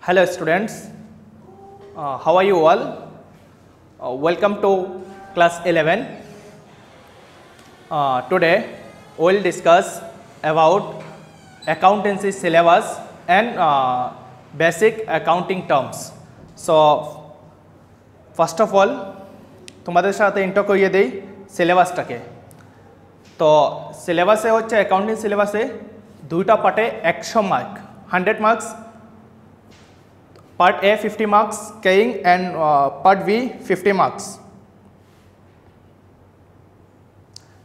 Hello students, how are you all? Welcome to class 11. Today we will discuss about accountancy syllabus and basic accounting terms. So first of all তোমাদের সাথে intro করিয়ে দেই সিলেবাসটাকে। তো সিলেবাসে হচ্ছে accounting সিলেবাসে দুইটা পার্টে 100 mark 100 marks, part A 50 marks carrying and part B 50 marks.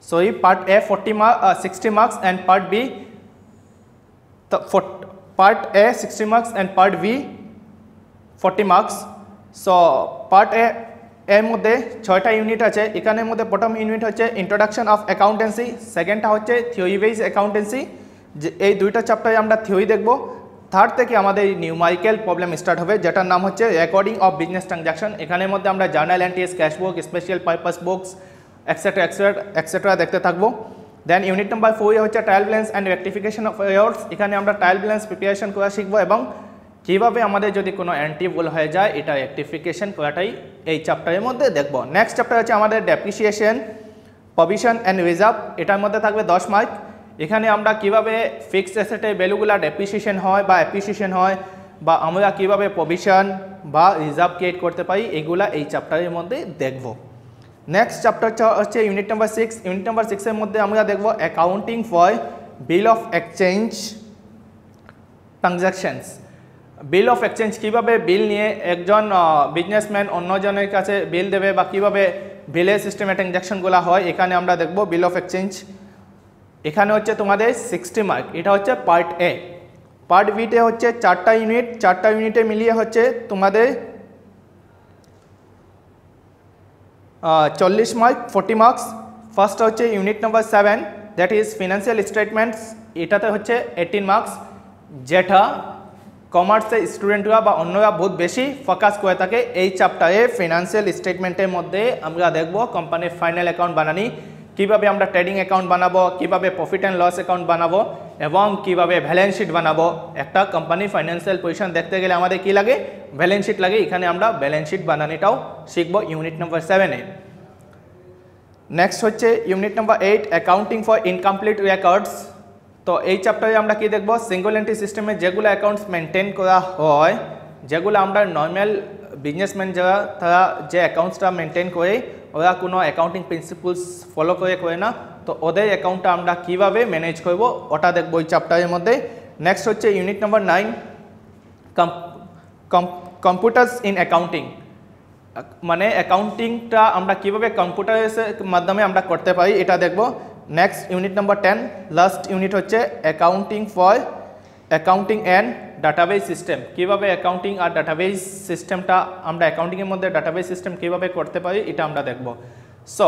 Sorry, part A 60 marks and part B part A 60 marks and part B 40 marks. So part A এর মধ্যে 6টা ইউনিট আছে। এখানের মধ্যে প্রথম ইউনিট হচ্ছে ইন্ট্রোডাকশন অফ অ্যাকাউন্টেন্সি, সেকেন্ডটা হচ্ছে theory base accountancy. যে এই দুইটা চ্যাপ্টারে আমরা থিওরি দেখব। থার্ড থেকে আমাদের নিউমারিক্যাল প্রবলেম স্টার্ট হবে, যেটার নাম হচ্ছে রেকর্ডিং অফ বিজনেস ট্রানজাকশন। এখানের মধ্যে আমরা জার্নাল এন্ট্রিজ, ক্যাশ বুক, special purpose books etcetera etcetera দেখতে থাকবো। দেন ইউনিট নাম্বার 4 হচ্ছে trial balance and rectification of errors. এখানে আমরা ট্রায়াল ব্যালেন্স প্রিপারেশন করা শিখবো এবং কীভাবে আমাদের যদি কোনো এন্ট্রি ভুল হয়ে যায় এটা রেকটিফিকেশন করাটাই এই চ্যাপ্টারের মধ্যে দেখব। নেক্সট চ্যাপ্টার হচ্ছে আমাদের ডেপ্রিসিয়েশন, প্রভিশন অ্যান্ড রিজার্ভ। এটার মধ্যে থাকবে 10 মার্ক। এখানে আমরা কিভাবে ফিক্সড অ্যাসেটের ভ্যালুগুলো ডেপ্রিসিয়েশন হয় বা অ্যাপ্রিসিয়েশন হয় বা আমরা কিভাবে প্রভিশন বা রিজার্ভ ক্রিয়েট করতে পারি এগুলা এই চ্যাপ্টারের মধ্যে দেখব। নেক্সট চ্যাপ্টার হচ্ছে ইউনিট নাম্বার 6। ইউনিট নাম্বার 6-এর মধ্যে আমরা দেখব accounting for bill of exchange transactions. Bill of exchange কীভাবে বিল নিয়ে একজন বিজনেসম্যান অন্যজনের কাছে বিল দেবে বা কীভাবে বিলের সিস্টেমে ট্রানজাকশনগুলো হয় এখানে আমরা দেখব বিল অফ এক্সচেঞ্জ। এখানে হচ্ছে তোমাদের 60 মার্ক। এটা হচ্ছে পার্ট এ। পার্ট বিতে হচ্ছে 4টা ইউনিট, 4টা ইউনিটে মিলিয়ে হচ্ছে তোমাদের 40 মার্ক 40 মার্কস। ফার্স্ট হচ্ছে unit number 7, that is financial statements. এটাতে হচ্ছে 18 মার্কস, যেটা কমার্সের স্টুডেন্টরা বা অন্যরা বহুত বেশি ফোকাস করে থাকে। এই চ্যাপ্টারে ফিনান্সিয়াল স্টেটমেন্টের মধ্যে আমরা দেখব কোম্পানির ফাইনাল অ্যাকাউন্ট বানানি, কীভাবে আমরা ট্রেডিং অ্যাকাউন্ট বানাবো, কীভাবে প্রফিট অ্যান্ড লস অ্যাকাউন্ট বানাবো এবং কীভাবে ব্যালেন্স শিট বানাবো। একটা কোম্পানির ফাইন্যান্সিয়াল পজিশন দেখতে গেলে আমাদের কী লাগে? ব্যালেন্স শিট লাগে। এখানে আমরা ব্যালেন্স শিট বানানিটাও শিখবো ইউনিট নাম্বার 7-এ। নেক্সট হচ্ছে unit number 8, accounting for incomplete records. তো এই চ্যাপ্টারে আমরা কি দেখব? সিঙ্গল এন্ট্রি সিস্টেমে যেগুলো অ্যাকাউন্টস মেনটেন করা হয়, যেগুলো আমরা নর্মাল বিজনেসম্যান যারা তারা যে অ্যাকাউন্টসটা মেনটেন করে ওরা কোনো অ্যাকাউন্টিং প্রিন্সিপালস ফলো করে না, তো ওদের অ্যাকাউন্টটা আমরা কীভাবে ম্যানেজ করব ওটা দেখব এই চ্যাপ্টারের মধ্যে। নেক্সট হচ্ছে unit number 9, computers in accounting. মানে অ্যাকাউন্টিংটা আমরা কীভাবে কম্পিউটারের মাধ্যমে আমরা করতে পারি এটা দেখব। Next unit number 10, last unit হচ্ছে accounting for accounting and database system. কীভাবে অ্যাকাউন্টিং আর ডাটাবেস সিস্টেমটা আমরা অ্যাকাউন্টিংয়ের মধ্যে ডাটাবেস সিস্টেম কীভাবে করতে পারি এটা আমরা দেখব। সো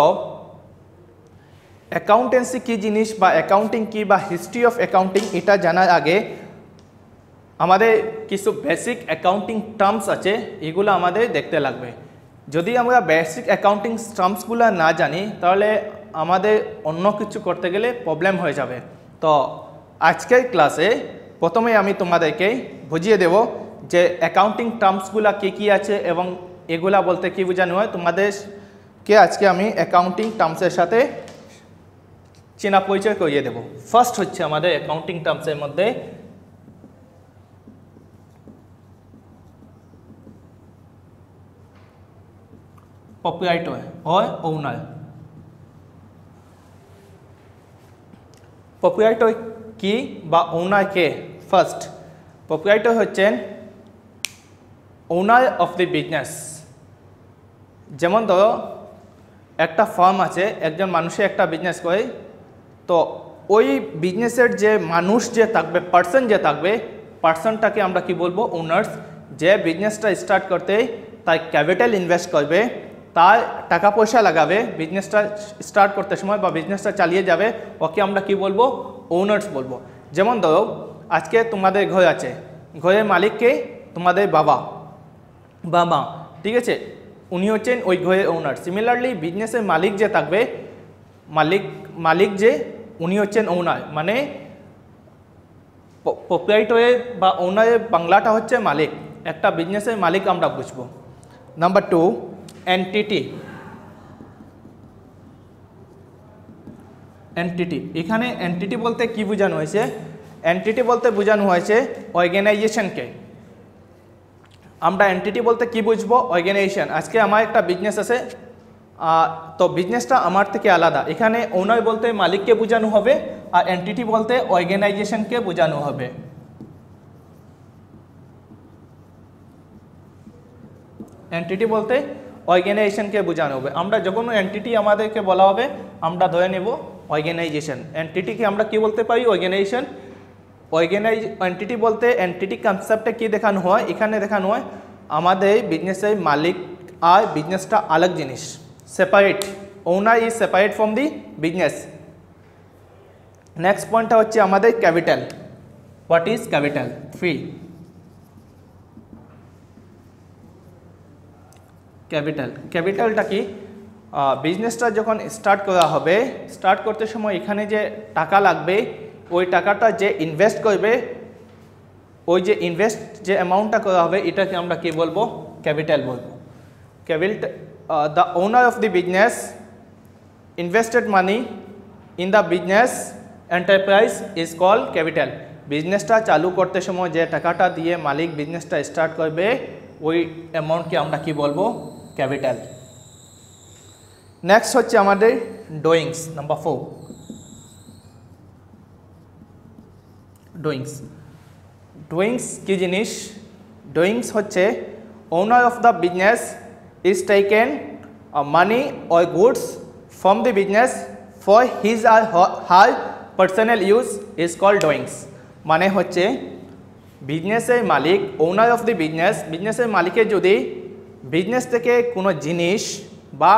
অ্যাকাউন্টেন্সি কী জিনিস বা অ্যাকাউন্টিং কী বা হিস্ট্রি অফ অ্যাকাউন্টিং এটা জানার আগে আমাদের কিছু বেসিক অ্যাকাউন্টিং টার্মস আছে, এগুলো আমাদের দেখতে লাগবে। যদি আমরা বেসিক অ্যাকাউন্টিং টার্মসগুলো না জানি তাহলে আমাদের অন্য কিছু করতে গেলে প্রবলেম হয়ে যাবে। তো আজকের ক্লাসে প্রথমে আমি তোমাদেরকে বুঝিয়ে দেব যে অ্যাকাউন্টিং টার্মসগুলো কী কী আছে এবং এগুলা বলতে কী বোঝানো হয়। তোমাদেরকে আজকে আমি অ্যাকাউন্টিং টার্মসের সাথে চেনা পরিচয় করিয়ে দেব। ফার্স্ট হচ্ছে আমাদের অ্যাকাউন্টিং টার্মসের মধ্যে প্রোপ্রাইটর or ওনার। প্রোপ্রাইটর কি বা ওনার কে? ফার্স্ট প্রোপ্রাইটর হচ্ছেন ওনার অফ দ্য বিজনেস। যেমন ধরো একটা ফার্ম আছে, একজন মানুষে একটা বিজনেস করে, তো ওই বিজনেসের যে মানুষ যে থাকবে, পার্সন যে থাকবে, পার্সনটাকে আমরা কি বলবো? ওনার্স। যে বিজনেসটা স্টার্ট করতে তার ক্যাপিটাল ইনভেস্ট করবে, তার টাকা পয়সা লাগাবে বিজনেসটা স্টার্ট করতে সময় বা বিজনেসটা চালিয়ে যাবে, ওকে আমরা কি বলবো? ওনার্স বলবো। যেমন ধরো আজকে তোমাদের ঘর আছে, ঘরের মালিককে তোমাদের বাবা বা মা, ঠিক আছে, উনি হচ্ছেন ওই ঘরের ওনার। সিমিলারলি বিজনেসের মালিক যে থাকবে, মালিক যে উনি হচ্ছেন ওনার। মানে প্রোপ্রাইটরের বা ওনারের বাংলাটা হচ্ছে মালিক, একটা বিজনেসের মালিক আমরা বুঝবো। Number 2 entity. এন্টিটি, এখানে এন্টিটি বলতে কি বোঝানো হয়েছে? এন্টিটি বলতে বোঝানো হয়েছে অর্গানাইজেশনকে। আমরা এন্টিটি বলতে কি বুঝবো? অর্গানাইজেশন। আজকে আমার একটা বিজনেস আছে, তো বিজনেসটা আমার থেকে আলাদা। এখানে ওনার বলতে মালিককে বোঝানো হবে, আর এন্টিটি বলতে অর্গানাইজেশনকে বোঝানো হবে। এন্টিটি বলতে অর্গানাইজেশনকে বোঝানো হবে। আমরা যখন এন্টিটি আমাদেরকে বলা হবে আমরা ধরে নেব অর্গানাইজেশন। এন্টিটিকে আমরা কি বলতে পারি? অর্গানাইজেশন। এন্টিটি বলতে এন্টিটি কনসেপ্টে কি দেখানো হয়? এখানে দেখানো হয় আমাদের বিজনেসের মালিক আর বিজনেসটা আলাদা জিনিস, separate. Owner is separate from the business. Next পয়েন্টটা হচ্ছে আমাদের capital. What is capital? 3 capital. ক্যাপিটালটা কি? বিজনেসটা যখন স্টার্ট করা হবে, স্টার্ট করতে সময় এখানে যে টাকা লাগবে, ওই টাকাটা যে ইনভেস্ট করবে, ওই যে ইনভেস্ট যে অ্যামাউন্টটা করা হবে এটাকে আমরা কি বলবো? ক্যাপিটাল বলবো। Capital, the owner of the business invested money in the business enterprise is called capital. বিজনেসটা চালু করতে সময় যে টাকাটা দিয়ে মালিক বিজনেসটা স্টার্ট করবে, ওই অ্যামাউন্টকে আমরা কি বলবো? ক্যাপিটাল। নেক্সট হচ্ছে আমাদের ডুইংস, নাম্বার 4। ডুইংস। ডুইংস কি জিনিস? ডুইংস হচ্ছে owner of the business is taken money or goods from the business for his or her personal use is called drawings. মানে হচ্ছে বিজনেসের মালিক, ওনার অফ দি বিজনেস, বিজনেসের মালিকের যদি বিজনেস থেকে কোনো জিনিস বা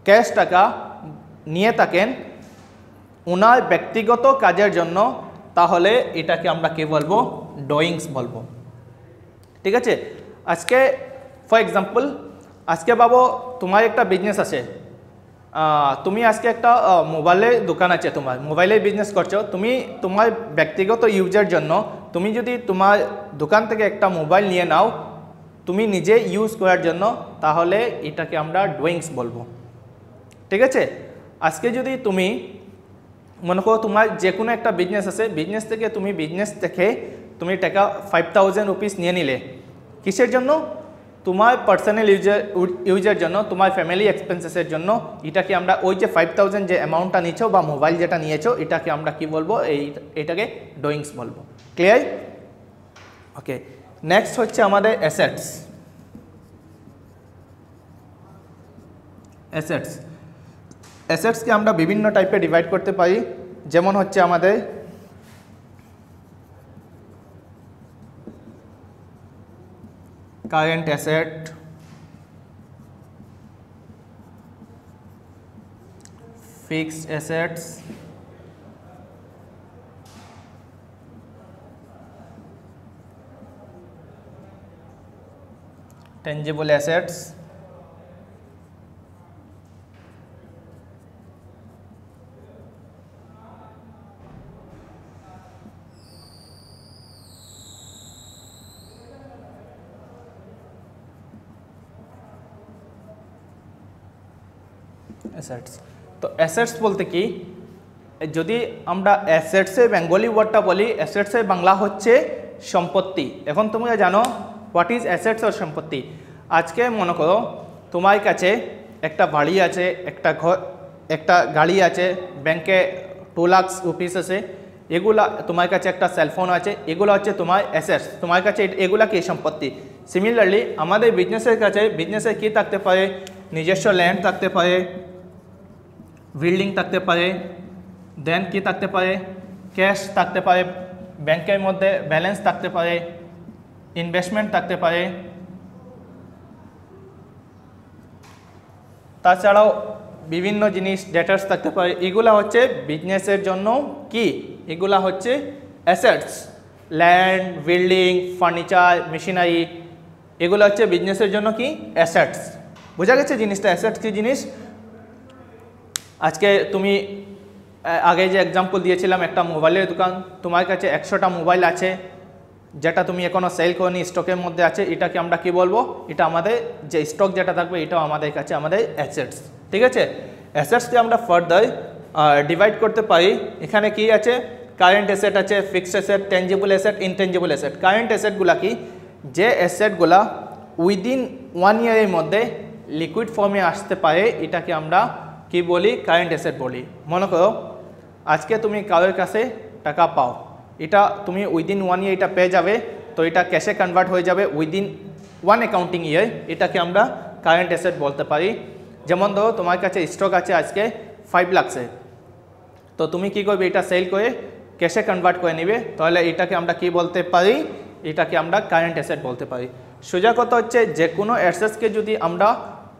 ক্যাশ টাকা নিয়ে থাকেন ওনার ব্যক্তিগত কাজের জন্য, তাহলে এটাকে আমরা কি বলবো? ডুইংস বলবো। ঠিক আছে? আজকে ফর এক্সাম্পল, আজকে বাবু তোমার একটা বিজনেস আছে, তুমি আজকে একটা মোবাইলের দোকান আছে, তোমার মোবাইলের বিজনেস করছো, তুমি তোমার ব্যক্তিগত ইউজের জন্য তুমি যদি তোমার দোকান থেকে একটা মোবাইল নিয়ে নাও তুমি নিজে ইউজ করার জন্য, তাহলে এটাকে আমরা ডুইংস বলবো। ঠিক আছে? আজকে যদি তুমি মনে করো তোমার যে কোনো একটা বিজনেস আছে, বিজনেস থেকে তুমি টাকা 5000 রুপিস নিয়ে নিলে, কিসের জন্য? তোমার পার্সোনাল ইউজের জন্য, তোমার ফ্যামিলি এক্সপেন্সেসের জন্য। এটাকে আমরা ওই যে 5000 যে অ্যামাউন্টটা নিয়েছো বা মোবাইল যেটা নিয়েছো, এটাকে আমরা কি বলবো? এটাকে ডুইংস বলবো। ক্লিয়ার? ওকে। নেক্সট হচ্ছে আমাদের অ্যাসেটস। অ্যাসেটস, অ্যাসেটসকে আমরা বিভিন্ন টাইপে ডিভাইড করতে পারি। যেমন হচ্ছে আমাদের current asset, fixed assets, tangible assets, assets. তো অ্যাসেটস বলতে কি? যদি আমরা অ্যাসেটসের বেঙ্গলি ওয়ার্ডটা বলি, অ্যাসেটসের বাংলা হচ্ছে সম্পত্তি। এখন তোমরা জানো হোয়াট ইজ অ্যাসেটস আর সম্পত্তি। আজকে মনে করো তোমার কাছে একটা বাড়ি আছে, একটা গাড়ি আছে, ব্যাংকে 2 লাখ রুপিস আছে, এগুলা তোমার কাছে একটা সেলফোন আছে, এগুলো হচ্ছে তোমার অ্যাসেটস, তোমার কাছে এগুলা কি? সম্পত্তি। সিমিলারলি আমাদের বিজনেসের কাছে, বিজনেসে কি থাকতে পারে? নিজস্ব ল্যান্ড থাকতে পারে, বিল্ডিং থাকতে পারে, দেন কি থাকতে পারে? ক্যাশ থাকতে পারে, ব্যাংকের মধ্যে ব্যালেন্স থাকতে পারে, ইনভেস্টমেন্ট থাকতে পারে, তাছাড়াও বিভিন্ন জিনিস ডেটার্স থাকতে পারে। এগুলা হচ্ছে বিজনেসের জন্য কি? এগুলা হচ্ছে assets. Land, building, furniture, machinery, এগুলো হচ্ছে বিজনেসের জন্য কি? অ্যাসেটস। বোঝা গেছে জিনিসটা? অ্যাসেটস কি জিনিস? আজকে তুমি আগে যে এক্সাম্পল দিয়েছিলাম, একটা মোবাইলের দোকান, তোমার কাছে 100টা মোবাইল আছে, যেটা তুমি এখনো সেল করনি স্টকের মধ্যে আছে, এটাকে আমরা কি বলবো, এটা আমাদের যে স্টক যেটা থাকবে এটাও আমাদের কাছে আমাদের অ্যাসেটস। ঠিক আছে, অ্যাসেটসকে আমরা ফার্দার ডিভাইড করতে পারি। এখানে কি আছে, কারেন্ট অ্যাসেট আছে, fixed asset, tangible asset, intangible asset. Current অ্যাসেটগুলা কি, যে অ্যাসেটগুলা উইদিন 1 ইয়ারের মধ্যে লিকুইড ফর্মে আসতে পারে এটাকে আমরা কি বলি, কারেন্ট অ্যাসেট বলি। মনে করো আজকে তুমি কারোর কাছে টাকা পাও, এটা তুমি উইদিন 1 ইয়ার এটা পেয়ে যাবে, তো এটা ক্যাশে কনভার্ট হয়ে যাবে উইদিন 1 অ্যাকাউন্টিং ইয়ার, এটাকে আমরা কারেন্ট অ্যাসেট বলতে পারি। যেমন ধরো তোমার কাছে স্টক আছে আজকে 5 লাখে, তো তুমি কি করবে, এটা সেল করে ক্যাশে কনভার্ট করে নেবে, তাহলে এটাকে আমরা কি বলতে পারি, এটাকে আমরা কারেন্ট অ্যাসেট বলতে পারি। সোজা কথা হচ্ছে যে কোনো অ্যাসেটসকে যদি আমরা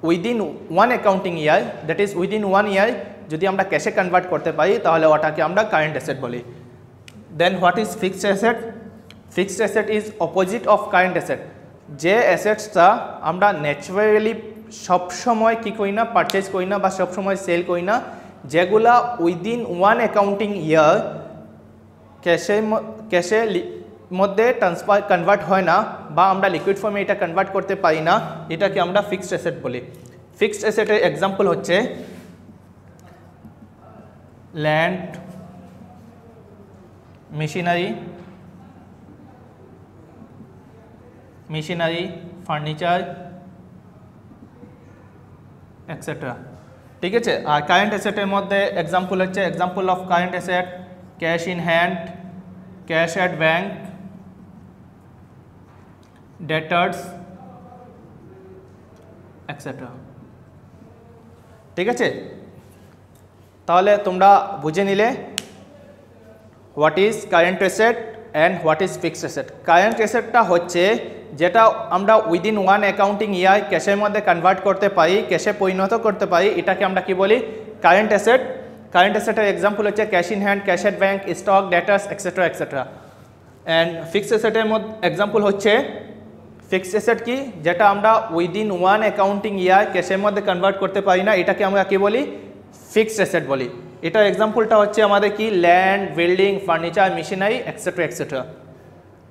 within 1 accounting year, that is within 1 ইয়ার যদি আমরা ক্যাশে কনভার্ট করতে পারি তাহলে ওটাকে আমরা কারেন্ট অ্যাসেট বলি। Then what is fixed asset? Fixed asset is opposite of current asset. যে অ্যাসেটসটা আমরা ন্যাচারালি সবসময় কী করি না, পারচেজ করি না বা সবসময় সেল করি না, যেগুলা উইদিন 1 অ্যাকাউন্টিং ইয়ার ক্যাশে মধ্যে ট্রান্সফার কনভার্ট হয় না বা আমরা লিকুইড ফর্মে এটা কনভার্ট করতে পারি না, এটাকে আমরা ফিক্সড অ্যাসেট বলি। ফিক্সড অ্যাসেটের এক্সাম্পল হচ্ছে ল্যান্ড, মেশিনারি, ফার্নিচার এক্সেট্রা। ঠিক আছে, আর কারেন্ট অ্যাসেটের মধ্যে এক্সাম্পল হচ্ছে, example of current asset, cash in hand, cash at bank, debtors etcetera. ঠিক আছে, তাহলে তোমরা বুঝে নিলে what is current asset and what is fixed asset. Current অ্যাসেটটা হচ্ছে যেটা আমরা উইদিন 1 অ্যাকাউন্টিং ইয়ার ক্যাশের মধ্যে কনভার্ট করতে পারি, ক্যাশে পরিণত করতে পারি, এটাকে আমরা কি বলি, কারেন্ট অ্যাসেট। কারেন্ট অ্যাসেটের এক্সাম্পল হচ্ছে cash in hand, cash at bank, stock, debtors etcetera etcetera. And fixed অ্যাসেটের মধ্যে এক্সাম্পল হচ্ছে, ফিক্সড অ্যাসেট কি, যেটা আমরা উইদিন 1 অ্যাকাউন্টিং ইয়ার ক্যাশের মধ্যে কনভার্ট করতে পারি না, এটাকে আমরা কি বলি, ফিক্সড অ্যাসেট বলি। এটার এক্সাম্পলটা হচ্ছে আমাদের কি, land, building, furniture, machinery etcetera etcetera.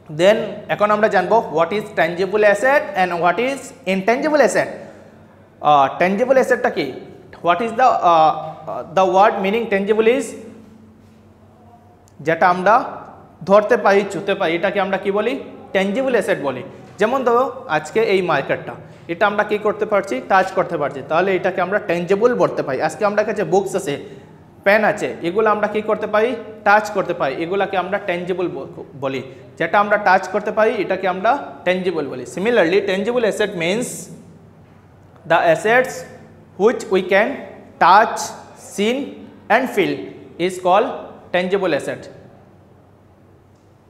Then এখন আমরা জানবো what is tangible asset and what is intangible asset. Tangible অ্যাসেটটা কি, what is the word meaning tangible is, যেটা আমরা ধরতে পারি, ছুঁতে পারি, এটাকে আমরা কি বলি, ট্যাঞ্জিবল অ্যাসেট বলি। যেমন ধরো আজকে এই মার্কেটটা, এটা আমরা কি করতে পারছি, টাচ করতে পারছি, তাহলে এটাকে আমরা ট্যাঞ্জিবল বলতে পারি। আজকে আমরা কাছে বুকস আছে, পেন আছে, এগুলো আমরা কি করতে পারি, টাচ করতে পারি, এগুলাকে আমরা ট্যাঞ্জিবল বলি। যেটা আমরা টাচ করতে পারি এটাকে আমরা ট্যাঞ্জিবল বলি। Similarly tangible asset means the assets which we can touch, seen and feel is call tangible asset.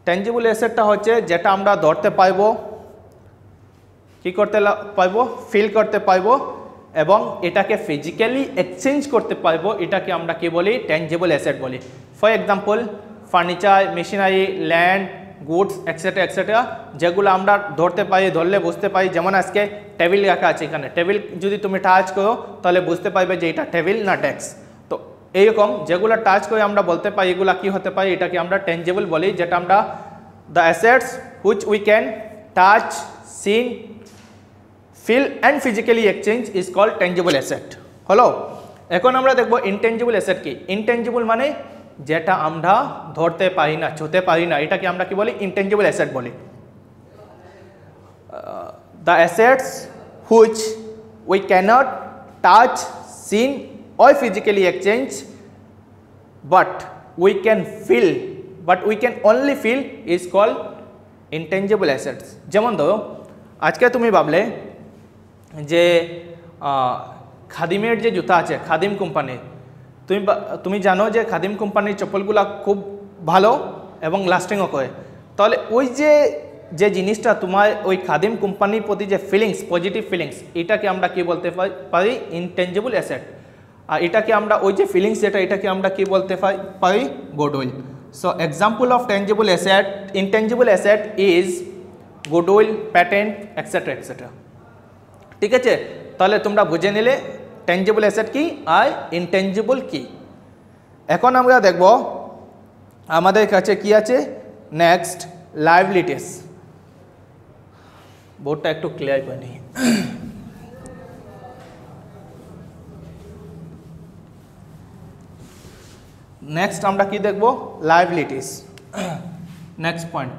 Tangible অ্যাসেটটা হচ্ছে যেটা আমরা ধরতে পারবো, কি করতে পারবো, ফিল করতে পারবো এবং এটাকে ফিজিক্যালি এক্সচেঞ্জ করতে পারবো, এটাকে আমরা কি বলি, ট্যাঞ্জিবল অ্যাসেট বলি। For example furniture, machinery, land, goods etcetera etcetera, যেগুলো আমরা ধরতে পারি, ধরলে বুঝতে পারি। যেমন আজকে টেবিল রাখা আছে, এখানে টেবিল যদি তুমি টাচ করো তাহলে বুঝতে পারবে যে এটা টেবিল না ডেস্ক। তো এইরকম যেগুলো টাচ করে আমরা বলতে পারি এগুলা কি হতে পারে, এটাকে আমরা ট্যাঞ্জিবল বলি। যেটা আমরা the assets which we can touch, seen, feel and physically exchange is called tangible asset. হলো, এখন আমরা দেখবো ইনট্যাঞ্জিবল অ্যাসেট কি। ইনট্যাঞ্জিবল মানে যেটা আমরা ধরতে পারি না, ছুঁতে পারি না, এটাকে আমরা কি বলি, ইনট্যাঞ্জিবল অ্যাসেট বলি। The assets which we cannot touch, seen or physically exchange but we can feel, but we can only feel is called intangible assets. যেমন ধরো আজকে তুমি ভাবলে যে খাদিমের যে জুতা আছে, খাদিম কোম্পানি, তুমি জানো যে খাদিম কোম্পানির চপ্পলগুলো খুব ভালো এবং লাস্টিংও করে, তাহলে ওই যে জিনিসটা তোমার ওই খাদিম কোম্পানির প্রতি যে ফিলিংস, পজিটিভ ফিলিংস, এটাকে আমরা কি বলতে পারি, ইনট্যাঞ্জিবল অ্যাসেট। আর এটাকে আমরা ওই যে ফিলিংস যেটা, এটাকে আমরা কি বলতে পারি, goodwill. So example of tangible asset, intangible asset is goodwill, patent etcetera etcetera. ঠিক আছে, তাহলে তোমরা বুঝে নিলে ট্যাঞ্জিবল অ্যাসেট কি আর ইনট্যাঞ্জিবল কি। এখন আমরা দেখব আমাদের কাছে কি আছে, নেক্সট লাইবিলিটিস, বোর্ডটা একটু ক্লিয়ার করে নিই। নেক্সট আমরা কি দেখব, লাইবিলিটিস। Next point,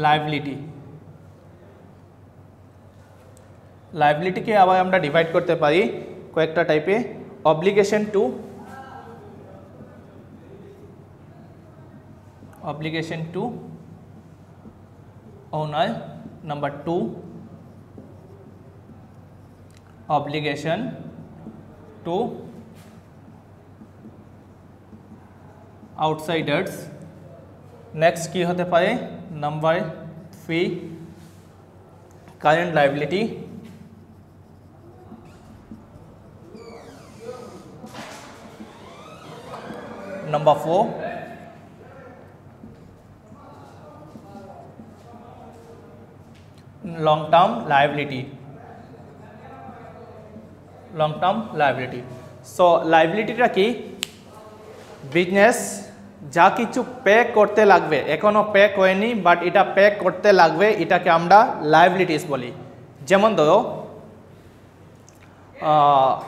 liability. লাইবিলিটিকে আবার আমরা ডিভাইড করতে পারি কয়েকটা টাইপে। Obligation to owner, number 2 obligation to outsiders। Next কি হতে পারে, number 3 current liability. Number 4 long term liability. Long term liability. So লাইবিলিটিটা কি, বিজনেস যা কিছু পে করতে লাগবে, এখনো পে করেনি বাট এটা পে করতে লাগবে, এটাকে আমরা লাইবিলিটিস বলি। যেমন ধরো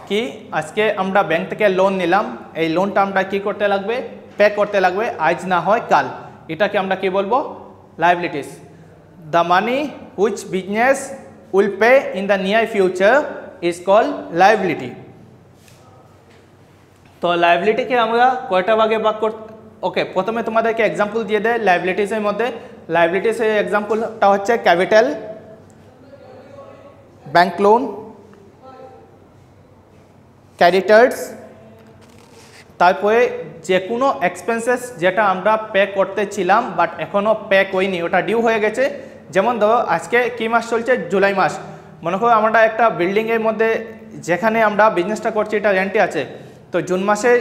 কি আজকে আমরা ব্যাংক থেকে লোন নিলাম, এই লোনটা আমরা কি করতে লাগবে, পে করতে লাগবে, আজ না হয় কাল, এটাকে আমরা কি বলবো, liabilities. The money which business will pay in the near future is called liability। তো লাইবিলিটিকে আমরা কয়টা ভাগে ভাগ করতে, ওকে প্রথমে তোমাদেরকে এক্সাম্পল দিয়ে দেয় লাইবিলিটিসের মধ্যে। লাইবিলিটিসের এক্সাম্পলটা হচ্ছে ক্যাপিটাল, ব্যাংক লোন, ক্রেডিটর্স, তারপরে যে কোনো এক্সপেন্সেস যেটা আমরা পে করতেছিলাম বাট এখনও পে করিনি, ওটা ডিউ হয়ে গেছে। যেমন ধরো আজকে কি মাস চলছে, জুলাই মাস। মনে করো আমরা একটা বিল্ডিংয়ের মধ্যে যেখানে আমরা বিজনেসটা করছি এটা রেন্টে আছে, তো জুন মাসে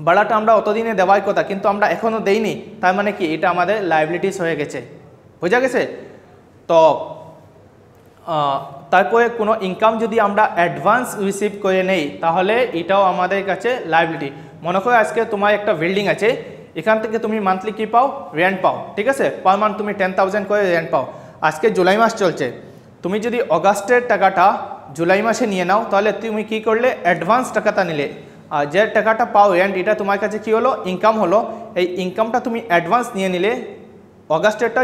ভাড়াটা আমরা অতদিনে দেওয়ার কথা কিন্তু আমরা এখনও দেইনি, তার মানে কি এটা আমাদের লাইবিলিটিস হয়ে গেছে, বোঝা গেছে। তো তারপরে কোনো ইনকাম যদি আমরা অ্যাডভান্স রিসিভ করে নেই তাহলে এটাও আমাদের কাছে লাইবিলিটি। মনে করো আজকে তোমার একটা বিল্ডিং আছে, এখান থেকে তুমি মান্থলি কি পাও, রেন্ট পাও, ঠিক আছে, পার মান্থ তুমি 10,000 করে রেন্ট পাও। আজকে জুলাই মাস চলছে, তুমি যদি অগাস্টের টাকাটা জুলাই মাসে নিয়ে নাও তাহলে তুমি কি করলে, অ্যাডভান্স টাকাটা নিলে, আর যে টাকাটা পাও রেন্ট এটা তোমার কাছে কি হলো, ইনকাম হলো। এই ইনকামটা তুমি অ্যাডভান্স নিয়ে নিলে, অগাস্টেরটা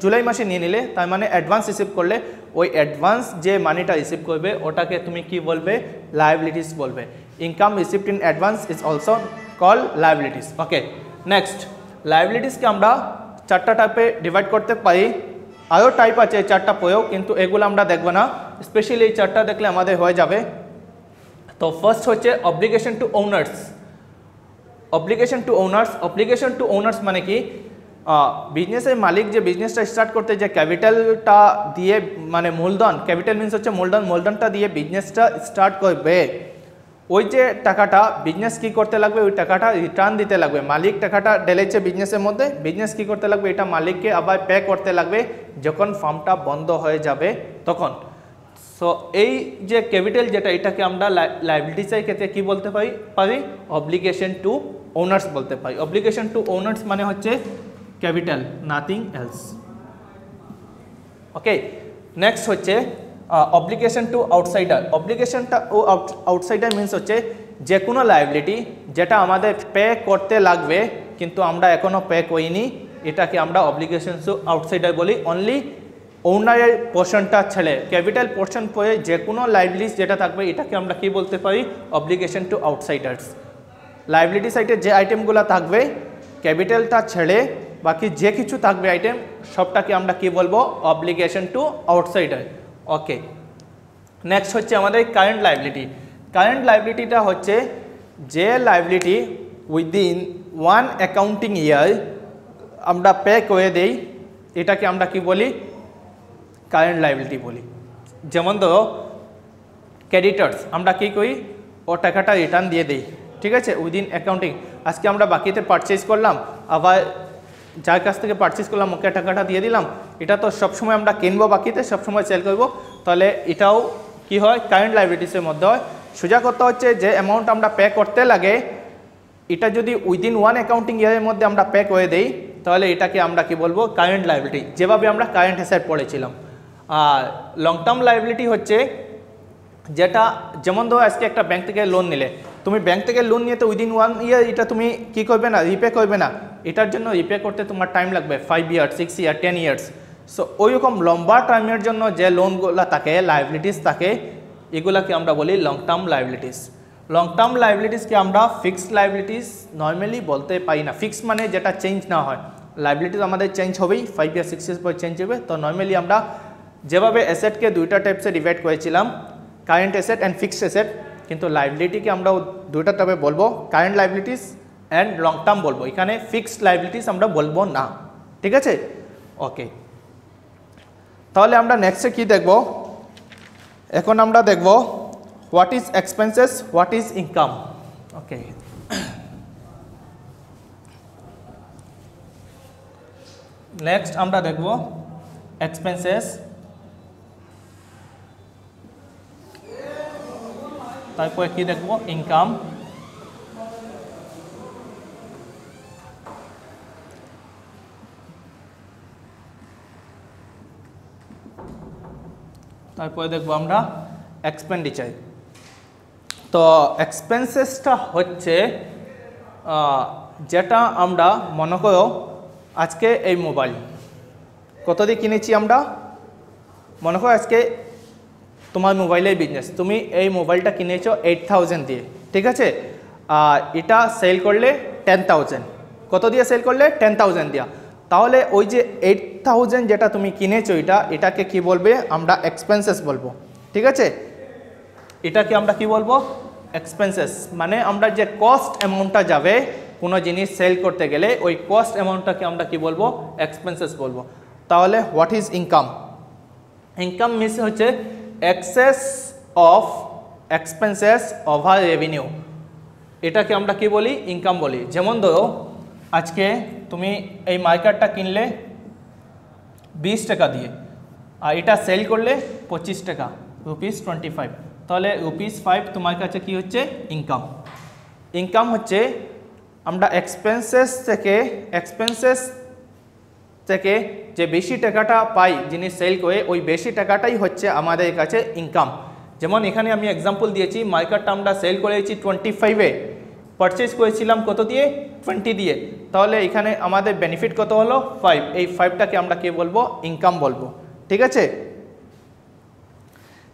জুলাই মাসে নিয়ে নিলে, তার মানে অ্যাডভান্স রিসিভ করলে, ওই অ্যাডভান্স যে মানিটা রিসিভ করবে ওটাকে তুমি কি বলবে, লাইবিলিটিস বলবে। Income received in advance is also call liabilities. Okay, next লাইবিলিটিসকে আমরা 4টা টাইপে ডিভাইড করতে পারি। আরও টাইপ আছে 4টা পরেও, কিন্তু এগুলো আমরা দেখব না, স্পেশালি এই 4টা দেখলে আমাদের হয়ে যাবে। তো ফার্স্ট হচ্ছে obligation two owners. Obligation two owners মানে কি, বিজনেসের মালিক যে বিজনেসটা স্টার্ট করতে যে ক্যাপিটালটা দিয়ে, মানে মূলধন, ক্যাপিটাল মিনস হচ্ছে মূলধন, মূলধনটা দিয়ে বিজনেসটা স্টার্ট করবে, ওই যে টাকাটা বিজনেস কি করতে লাগবে, ওই টাকাটা রিটার্ন দিতে লাগবে। মালিক টাকাটা ঢেলেছে বিজনেসের মধ্যে, বিজনেস কি করতে লাগবে, এটা মালিককে আবার পে করতে লাগবে যখন ফার্মটা বন্ধ হয়ে যাবে তখন। সো এই যে ক্যাপিটাল যেটা, এটাকে আমরা লাইবিলিটিসের ক্ষেত্রে কি বলতে পারি, অব্লিগেশন টু ওনার্স বলতে পারি। অব্লিগেশন টু ওনার্স মানে হচ্ছে capital, nothing else. Okay, next হচ্ছে অব্লিগেশন টু আউটসাইডার। অব্লিগেশনটা ও আউটসাইডার মিনস হচ্ছে যে কোনো লাইবিলিটি যেটা আমাদের পে করতে লাগবে কিন্তু আমরা এখনও পে করিনি, এটাকে আমরা অব্লিগেশন টু আউটসাইডার বলি। অনলি ওনারের পোর্শনটা ছেড়ে, ক্যাপিটাল পোর্শন পরে যে কোনো লাইবিলিটিস যেটা থাকবে এটাকে আমরা কি বলতে পারি, অব্লিগেশন টু আউটসাইডার্স। লাইবিলিটি সাইডে যে আইটেমগুলো থাকবে ক্যাপিটালটা ছেড়ে বাকি যে কিছু থাকবে আইটেম, সবটাকে আমরা কি বলবো, obligation to outsider. Okay, next হচ্ছে আমাদের কারেন্ট লাইবিলিটি। কারেন্ট লাইবিলিটিটা হচ্ছে যে লাইবিলিটি উইদিন 1 অ্যাকাউন্টিং ইয়ার আমরা পে করে দেই, এটাকে আমরা কি বলি, কারেন্ট লাইবিলিটি বলি। যেমন ধরো ক্রেডিটর্স, আমরা কি করি, ও টাকাটা রিটার্ন দিয়ে দেই, ঠিক আছে, উইদিন অ্যাকাউন্টিং। আজকে আমরা বাকিতে পারচেজ করলাম, আবার যার কাছ থেকে পারচেজ করলাম ওকে টাকাটা দিয়ে দিলাম, এটা তো সবসময় আমরা কিনবো বাকিতে, সবসময় সেল করবো, তাহলে এটাও কি হয়, কারেন্ট লাইবিলিটিসের মধ্যে হয়। সোজা কথা হচ্ছে যে অ্যামাউন্ট আমরা পে করতে লাগে এটা যদি উইদিন ওয়ান অ্যাকাউন্টিং ইয়ারের মধ্যে আমরা পে করে দেই তাহলে এটাকে আমরা কি বলবো কারেন্ট লায়াবিলিটি, যেভাবে আমরা কারেন্ট অ্যাসেট পড়েছিলাম। আর লং টার্ম লায়াবিলিটি হচ্ছে যেটা, যেমন ধরো আজকে একটা ব্যাংক থেকে লোন নিলে, তুমি ব্যাংক থেকে লোন নিয়ে তো উইদিন 1 ইয়ার এটা তুমি কি করবে না, রিপে করবে না, এটার জন্য রিপে করতে তোমার টাইম লাগবে 5 ইয়ার, 6 ইয়ার, 10 ইয়ার্স। সো ওইরকম লম্বা টাইমের জন্য যে লোনগুলো থাকে, লায়াবিলিটিস থাকে, এগুলাকে আমরা বলি long term liabilities. Long term লায়াবিলিটিসকে আমরা ফিক্সড লায়াবিলিটিস নর্মালি বলতে পারি না। ফিক্স মানে যেটা চেঞ্জ না হয়, লায়াবিলিটিস আমাদের চেঞ্জ হবেই, 5 ইয়ার 6 ইয়ার্স পর চেঞ্জ হবে। তো নর্মালি আমরা যেভাবে অ্যাসেটকে দুইটা টাইপসে ডিভাইড করেছিলাম, current asset and fixed asset, কিন্তু লায়াবিলিটিকে আমরা দুইটা টাইপে বলবো, current liabilities and long term বলবো, এখানে ফিক্সড লায়াবিলিটিস আমরা বলবো না। ঠিক আছে, ওকে। তাহলে আমরা নেক্সটে কি দেখব, এখন আমরা দেখব what is expenses, what is income. Okay, next আমরা দেখব এক্সপেন্সেস, তারপরে কি দেখব ইনকাম, তারপরে দেখব আমরা এক্সপেন্ডিচার। তো এক্সপেন্সেসটা হচ্ছে যেটা আমরা মনে করো আজকে এই মোবাইল কত দিয়ে কিনেছি আমরা, মনে করো আজকে তোমার মোবাইলের বিজনেস, তুমি এই মোবাইলটা কিনেছো 8000 দিয়ে, ঠিক আছে, এটা সেল করলে 10000, কত দিয়ে সেল করলে 10000 দিয়া, তাহলে ওই যে 8000 যেটা তুমি কিনেছো এটাকে কি বলবে আমরা এক্সপেন্সেস বলবো। ঠিক আছে, এটাকে আমরা কি বলবো এক্সপেন্সেস, মানে আমরা যে কস্ট অ্যামাউন্টটা যাবে কোনো জিনিস সেল করতে গেলে ওই কস্ট অ্যামাউন্টটাকে আমরা কি বলবো এক্সপেন্সেস বলবো। তাহলে what is income, income means হচ্ছে excess of expenses over revenue, এটাকে আমরা কি বলি ইনকাম বলি। যেমন ধরো আজকে তুমি এই মার্কেটটা কিনলে 20 টাকা দিয়ে, আর এটা সেল করলে 25 টাকা, ₹25, তাহলে ₹5 তোমার কাছে কি হচ্ছে ইনকাম। ইনকাম হচ্ছে আমরা এক্সপেন্সেস থেকে যে বেশি টাকাটা পাই জিনিস সেল করে, ওই বেশি টাকাটাই হচ্ছে আমাদের কাছে ইনকাম। যেমন এখানে আমি এক্সাম্পল দিয়েছি, মার্কেটটা আমরা সেল করেছি 25-এ, পারচেজ করেছিলাম কত দিয়ে 20 দিয়ে, তাহলে এখানে আমাদের বেনিফিট কত হলো 5, এই 5টাকে আমরা কি বলবো ইনকাম বলবো। ঠিক আছে,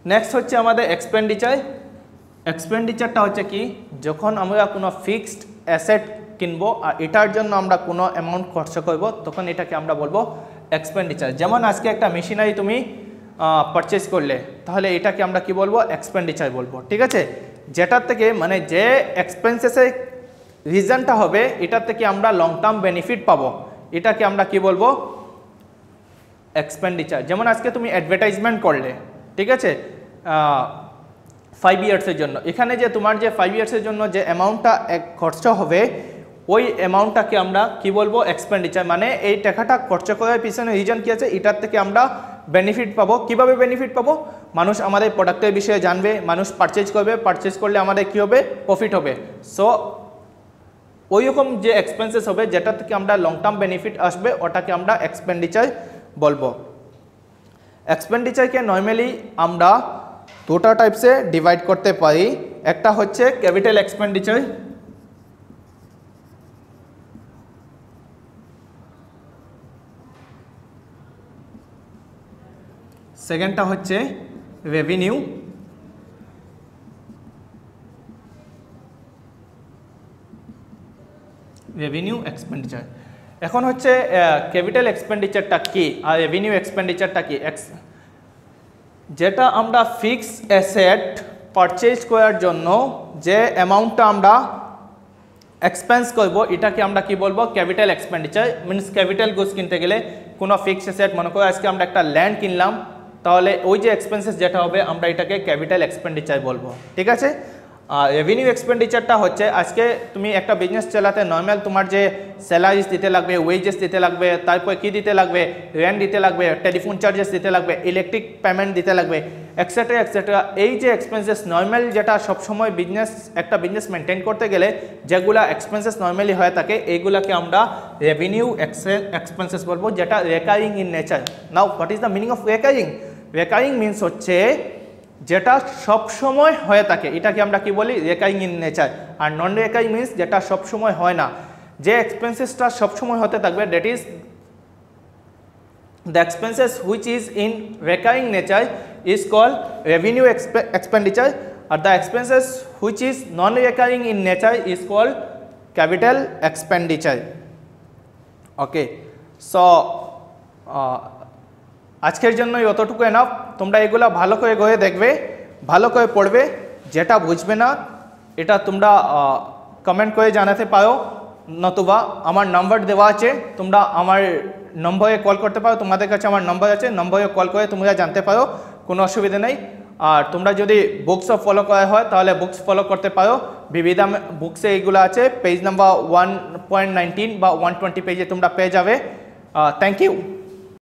নেক্সট হচ্ছে আমাদের এক্সপেন্ডিচার। এক্সপেন্ডিচারটা হচ্ছে কি, যখন আমরা কোনো ফিক্সড অ্যাসেট কিনবো আর এটার জন্য আমরা কোনো অ্যামাউন্ট খরচ করব, তখন এটাকে আমরা বলবো এক্সপেন্ডিচার। যেমন আজকে একটা মেশিনারি তুমি পারচেজ করলে, তাহলে এটাকে আমরা কি বলবো এক্সপেন্ডিচার বলবো। ঠিক আছে, যেটার থেকে মানে যে এক্সপেন্সেসের রিজনটা হবে এটার থেকে আমরা লং টার্ম বেনিফিট পাবো, এটাকে আমরা কি বলবো এক্সপেন্ডিচার। যেমন আজকে তুমি অ্যাডভার্টাইজমেন্ট করলে, ঠিক আছে 5 ইয়ার্সের জন্য, এখানে যে তোমার যে 5 ইয়ার্সের জন্য যে অ্যামাউন্টটা খরচ হবে ওই অ্যামাউন্টটাকে আমরা কি বলবো এক্সপেন্ডিচার, মানে এই টাকাটা খরচ করার পিছনে রিজন কি আছে, এটার থেকে আমরা বেনিফিট পাবো। কিভাবে বেনিফিট পাবো, মানুষ আমাদের প্রোডাক্টের বিষয়ে জানবে, মানুষ পারচেজ করবে, পারচেজ করলে আমাদের কি হবে প্রফিট হবে। সো ওইরকম যে এক্সপেন্সেস হবে যেটা থেকে আমরা লং টার্ম বেনিফিট আসবে ওটাকে আমরা এক্সপেন্ডিচার বলবো। এক্সপেন্ডিচারকে নর্মালি আমরা দুটো টাইপসে ডিভাইড করতে পারি, একটা হচ্ছে ক্যাপিটাল এক্সপেন্ডিচার, সেকেন্ডটা হচ্ছে রেভিনিউ, এক্সপেন্ডিচার। এখন হচ্ছে ক্যাপিটাল এক্সপেন্ডিচারটা কি আর রেভিনিউ এক্সপেন্ডিচারটা কি, যেটা আমরা ফিক্স অ্যাসেট পারচেজ করার জন্য যে অ্যামাউন্টটা আমরা এক্সপেন্স করব এটাকে আমরা কি বলবো capital expenditure. Means capital goods কিনতে গেলে কোনো ফিক্স অ্যাসেট, মনে করো আজকে আমরা একটা ল্যান্ড কিনলাম, তাহলে ওই যে এক্সপেন্সেস যেটা হবে আমরা এটাকে ক্যাপিটাল এক্সপেন্ডিচার বলবো। ঠিক আছে, রেভিনিউ এক্সপেন্ডিচারটা হচ্ছে আজকে তুমি একটা বিজনেস চালাতে নর্মাল তোমার যে স্যালারিজ দিতে লাগবে, ওয়েজেস দিতে লাগবে, তারপর কি দিতে লাগবে, রেন্ট দিতে লাগবে, টেলিফোন চার্জেস দিতে লাগবে, ইলেকট্রিক পেমেন্ট দিতে লাগবে, এক্সেট্রা এক্সেট্রা। এই যে এক্সপেন্সেস নর্মাল যেটা সবসময় একটা বিজনেস মেনটেন করতে গেলে যেগুলা এক্সপেন্সেস নর্মালি হয়ে থাকে এইগুলাকে আমরা রেভিনিউ এক্সপেন্সেস বলবো, যেটা recurring in nature. Now what is the meaning of recurring? Recurring means হচ্ছে যেটা সব সময় হয়ে থাকে, এটাকে আমরা কি বলি? Recurring in nature. আর নন রেকারিং মিনস যেটা সব সময় হয় না, যে এক্সপেন্সেসটা সব সময় হতে থাকবে, that is the expenses which is in recurring nature is called revenue expenditure, আর the expenses which is non recurring in nature is called capital expenditure. Okay, so আজকের জন্য অতটুকু এনাফ। তোমরা এগুলো ভালো করে গিয়ে দেখবে, ভালো করে পড়বে, যেটা বুঝবে না এটা তোমরা কমেন্ট করে জানাতে পারো, নতুবা আমার নাম্বার দেওয়া আছে, তোমরা আমার নম্বরে কল করতে পারো, তোমাদের কাছে আমার নম্বর আছে, নম্বরে কল করে তোমরা জানতে পারো, কোনো অসুবিধা নেই। আর তোমরা যদি বুকসও ফলো করা হয় তাহলে বুকস ফলো করতে পারো, বিবিধা বুকসে এইগুলো আছে, পেজ নাম্বার 1.19 বা 120 পেজে তোমরা পেয়ে যাবে। Thank you.